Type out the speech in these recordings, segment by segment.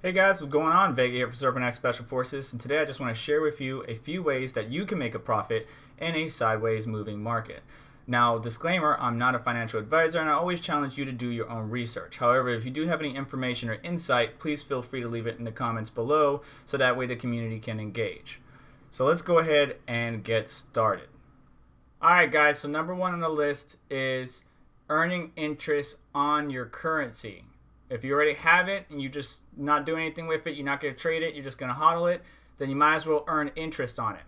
Hey guys, what's going on? Vega here for Serpent Special Forces, and today I just want to share with you a few ways that you can make a profit in a sideways moving market. Now, disclaimer, I'm not a financial advisor and I always challenge you to do your own research. However, if you do have any information or insight, please feel free to leave it in the comments below so that way the community can engage. So let's go ahead and get started. Alright guys, so number one on the list is earning interest on your currency. If you already have it and you're just not doing anything with it, you're not going to trade it, you're just going to hodl it, then you might as well earn interest on it.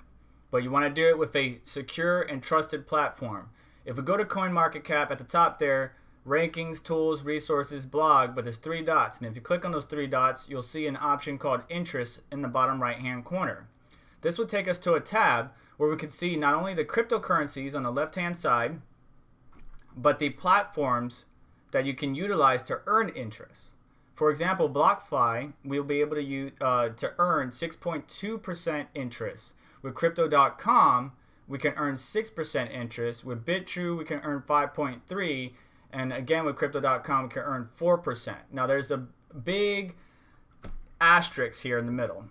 But you want to do it with a secure and trusted platform. If we go to Coinmarketcap at the top there, rankings, tools, resources, blog, but there's three dots. And if you click on those three dots, you'll see an option called interest in the bottom right hand corner. This will take us to a tab where we can see not only the cryptocurrencies on the left hand side, but the platforms that you can utilize to earn interest. For example, BlockFi, we'll be able to earn 6.2% interest. With Crypto.com, we can earn 6% interest. With BitTrue, we can earn 5.3%. And again, with Crypto.com, we can earn 4%. Now, there's a big asterisk here in the middle.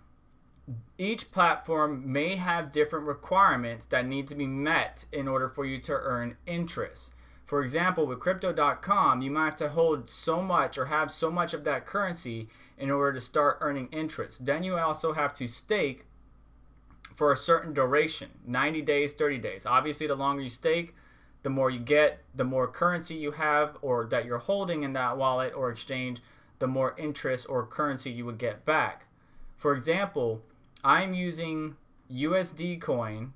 Each platform may have different requirements that need to be met in order for you to earn interest. For example, with Crypto.com, you might have to hold so much or have so much of that currency in order to start earning interest. Then you also have to stake for a certain duration, 90 days, 30 days. Obviously, the longer you stake, the more you get, the more currency you have or that you're holding in that wallet or exchange, the more interest or currency you would get back. For example, I'm using USD coin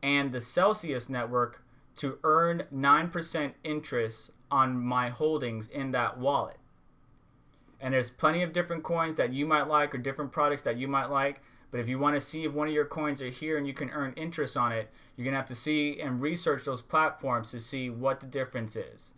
and the Celsius network to earn 9% interest on my holdings in that wallet. And there's plenty of different coins that you might like or different products that you might like. But if you want to see if one of your coins are here and you can earn interest on it, you're going to have to see and research those platforms to see what the difference is.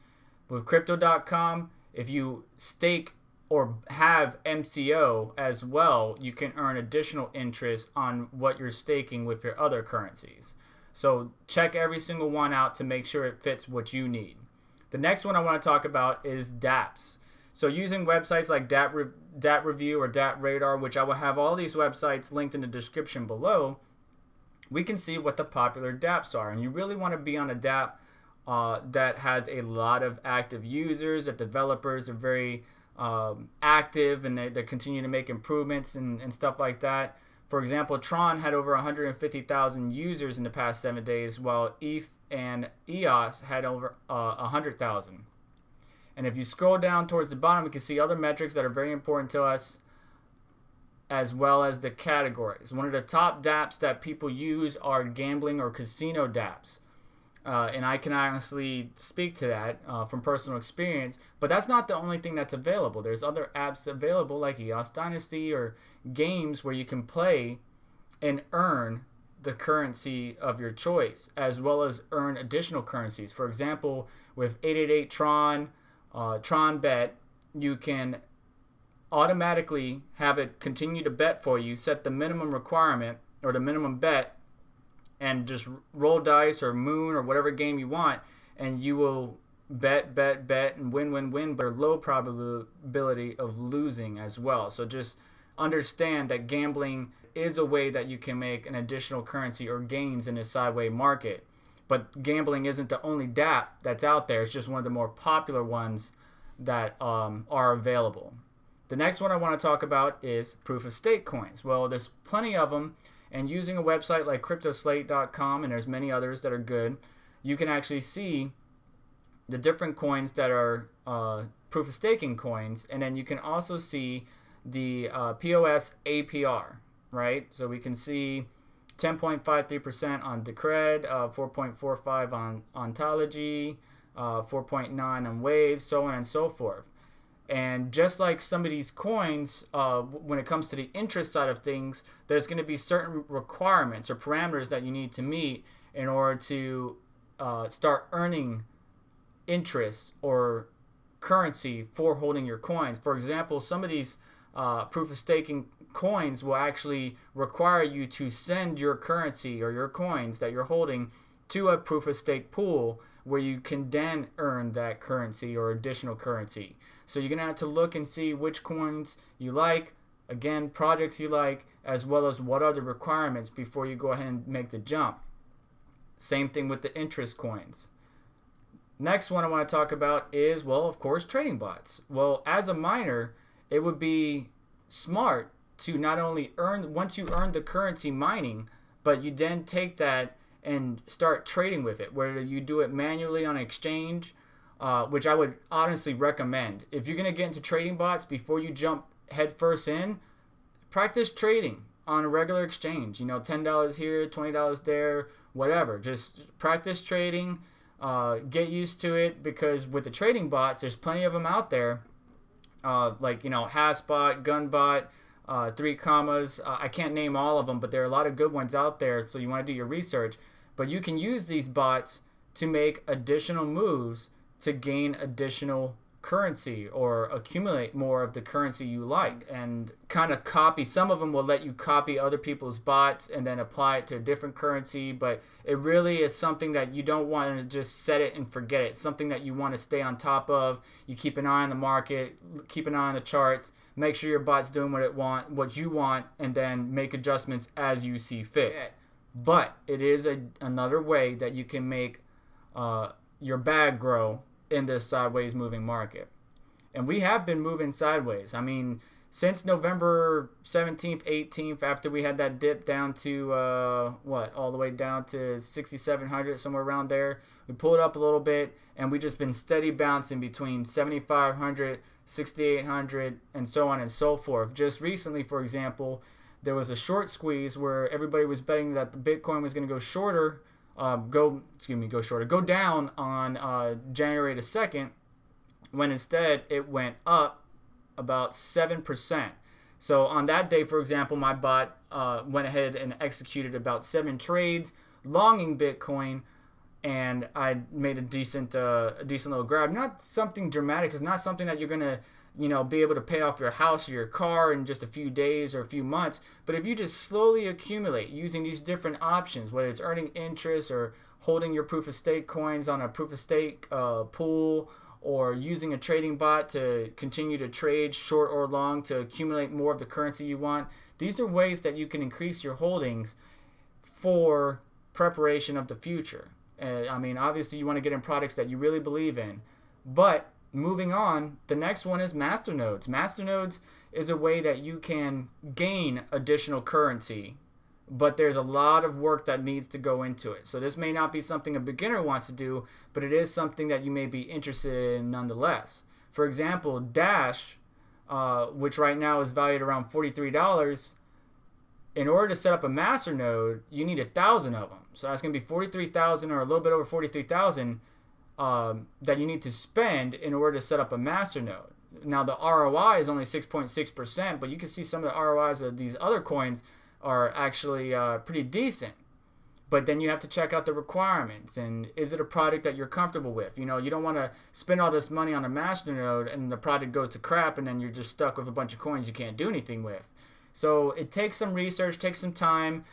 With Crypto.com, if you stake or have MCO as well, you can earn additional interest on what you're staking with your other currencies. So check every single one out to make sure it fits what you need. The next one I want to talk about is Dapps. So using websites like Dapp Review or Dapp Radar, which I will have all these websites linked in the description below, we can see what the popular Dapps are. And you really want to be on a Dapp that has a lot of active users, that developers are very active and they continue to make improvements and stuff like that. For example, Tron had over 150,000 users in the past 7 days, while ETH and EOS had over 100,000. And if you scroll down towards the bottom, you can see other metrics that are very important to us, as well as the categories. One of the top dApps that people use are gambling or casino dApps. And I can honestly speak to that from personal experience, but that's not the only thing that's available. There's other apps available like EOS Dynasty or games where you can play and earn the currency of your choice, as well as earn additional currencies. For example, with 888 Tron, Tron Bet, you can automatically have it continue to bet for you, set the minimum requirement or the minimum bet, and just roll dice or moon or whatever game you want, and you will bet and win, but a low probability of losing as well. So just understand that gambling is a way that you can make an additional currency or gains in a sideways market. But gambling isn't the only dApp that's out there. It's just one of the more popular ones that are available. The next one I want to talk about is proof of stake coins. Well, there's plenty of them. And using a website like CryptoSlate.com, and there's many others that are good, you can actually see the different coins that are proof of staking coins, and then you can also see the POS APR, right? So we can see 10.53% on Decred, 4.45 on Ontology, 4.9 on Waves, so on and so forth. And just like some of these coins, when it comes to the interest side of things, there's going to be certain requirements or parameters that you need to meet in order to start earning interest or currency for holding your coins. For example, some of these proof of staking coins will actually require you to send your currency or your coins that you're holding to a proof of stake pool where you can then earn that currency or additional currency. So you're going to have to look and see which coins you like, again, projects you like, as well as what are the requirements before you go ahead and make the jump. Same thing with the interest coins. Next one I want to talk about is, well, of course, trading bots. Well, as a miner, it would be smart to not only earn, once you earn the currency mining, but you then take that and start trading with it, whether you do it manually on an exchange, which I would honestly recommend. If you're going to get into trading bots, before you jump headfirst in, practice trading on a regular exchange. You know, $10 here, $20 there, whatever. Just practice trading, get used to it, because with the trading bots, there's plenty of them out there. Like, you know, Hasbot, Gunbot, 3 commas. I can't name all of them, but there are a lot of good ones out there, so you want to do your research. But you can use these bots to make additional moves to gain additional currency or accumulate more of the currency you like, and kind of copy. Some of them will let you copy other people's bots and then apply it to a different currency, but it really is something that you don't want to just set it and forget it. It's something that you want to stay on top of. You keep an eye on the market, keep an eye on the charts, make sure your bot's doing what you want, and then make adjustments as you see fit. But it is another way that you can make your bag grow in this sideways moving market. And we have been moving sideways. I mean, since November 17th, 18th, after we had that dip down to, all the way down to 6,700, somewhere around there, we pulled up a little bit, and we just been steady bouncing between 7,500, 6,800, and so on and so forth. Just recently, for example, there was a short squeeze where everybody was betting that the Bitcoin was going to go shorter, go down on January the 2nd, when instead it went up about 7%. So on that day, for example, my bot went ahead and executed about 7 trades, longing Bitcoin, and I made a decent little grab. Not something dramatic. It's not something that you're gonna, be able to pay off your house or your car in just a few days or a few months. But if you just slowly accumulate using these different options, whether it's earning interest or holding your proof of stake coins on a proof of stake pool, or using a trading bot to continue to trade short or long to accumulate more of the currency you want, these are ways that you can increase your holdings for preparation of the future. Obviously you want to get in products that you really believe in. But moving on, the next one is Masternodes. Masternodes is a way that you can gain additional currency, but there's a lot of work that needs to go into it. So this may not be something a beginner wants to do, but it is something that you may be interested in nonetheless. For example, Dash, which right now is valued around $43, in order to set up a Masternode, you need 1,000 of them. So that's going to be 43,000 or a little bit over 43,000 that you need to spend in order to set up a Masternode. Now the ROI is only 6.6%, but you can see some of the ROIs of these other coins are actually pretty decent. But then you have to check out the requirements, and is it a product that you're comfortable with? You don't want to spend all this money on a Masternode and the product goes to crap, and then you're just stuck with a bunch of coins you can't do anything with. So it takes some research, takes some time.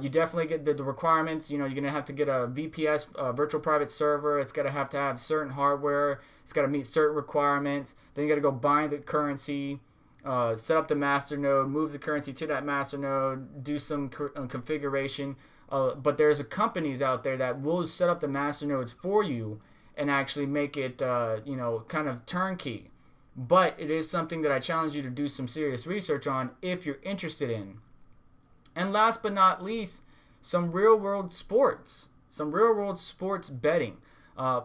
You definitely get the requirements. You're going to have to get a VPS, virtual private server. It's got to have certain hardware. It's got to meet certain requirements. Then you got to go buy the currency, set up the Masternode, move the currency to that Masternode, do some configuration. But there's companies out there that will set up the Masternodes for you and actually make it, kind of turnkey. But it is something that I challenge you to do some serious research on if you're interested in. And last but not least, some real-world sports. Some real-world sports betting.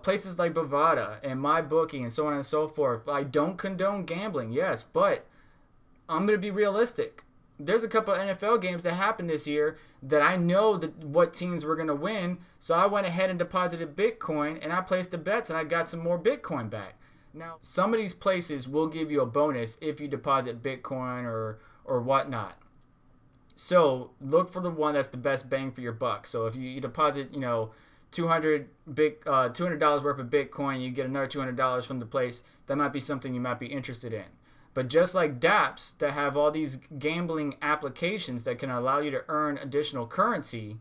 Places like Bovada and MyBookie and so on and so forth. I don't condone gambling, yes, but I'm going to be realistic. There's a couple of NFL games that happened this year that I know what teams were going to win, so I went ahead and deposited Bitcoin, and I placed the bets, and I got some more Bitcoin back. Now, some of these places will give you a bonus if you deposit Bitcoin or whatnot. So look for the one that's the best bang for your buck. So if you deposit, $200 worth of Bitcoin, you get another $200 from the place. That might be something you might be interested in. But just like Dapps that have all these gambling applications that can allow you to earn additional currency,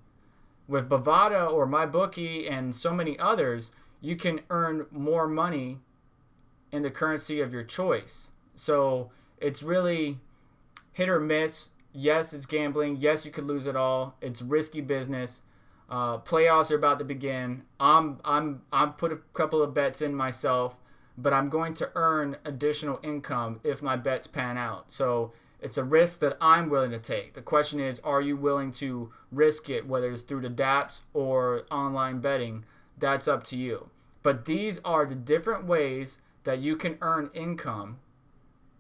with Bovada or MyBookie and so many others, you can earn more money in the currency of your choice. So it's really hit or miss. Yes, it's gambling. Yes, you could lose it all. It's risky business. Playoffs are about to begin. I'm put a couple of bets in myself, but I'm going to earn additional income if my bets pan out. So it's a risk that I'm willing to take. The question is, are you willing to risk it, whether it's through the Dapps or online betting? That's up to you. But these are the different ways that you can earn income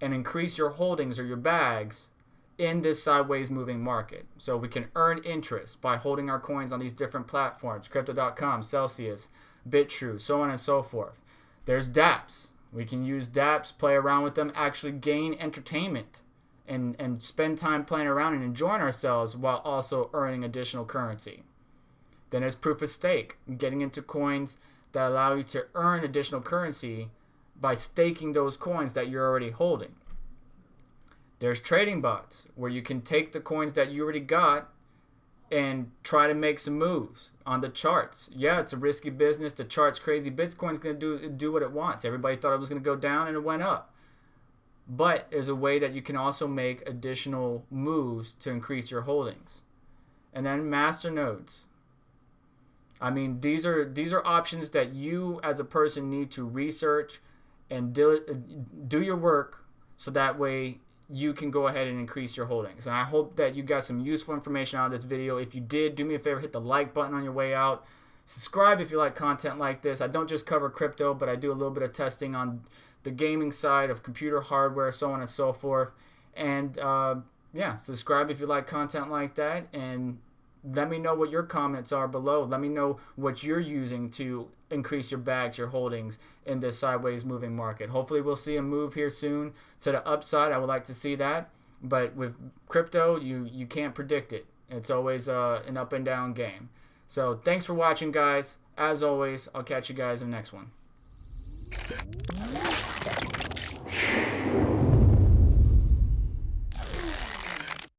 and increase your holdings or your bags in this sideways moving market. So we can earn interest by holding our coins on these different platforms, crypto.com, Celsius, BitTrue, so on and so forth. There's Dapps. We can use Dapps, play around with them, actually gain entertainment and spend time playing around and enjoying ourselves while also earning additional currency. Then there's proof of stake, getting into coins that allow you to earn additional currency by staking those coins that you're already holding. There's trading bots, where you can take the coins that you already got and try to make some moves on the charts. Yeah, it's a risky business. The chart's crazy. Bitcoin's going to do what it wants. Everybody thought it was going to go down, and it went up. But there's a way that you can also make additional moves to increase your holdings. And then Masternodes. I mean, these are options that you as a person need to research and do your work, so that way you can go ahead and increase your holdings. And I hope that you got some useful information out of this video. If you did, do me a favor, hit the like button on your way out. Subscribe if you like content like this. I don't just cover crypto, but I do a little bit of testing on the gaming side of computer hardware, so on and so forth. And yeah, subscribe if you like content like that, and let me know what your comments are below. Let me know what you're using to increase your bags, your holdings in this sideways moving market. Hopefully we'll see a move here soon to the upside. I would like to see that. But with crypto, you can't predict it. It's always an up and down game. So thanks for watching, guys. As always, I'll catch you guys in the next one.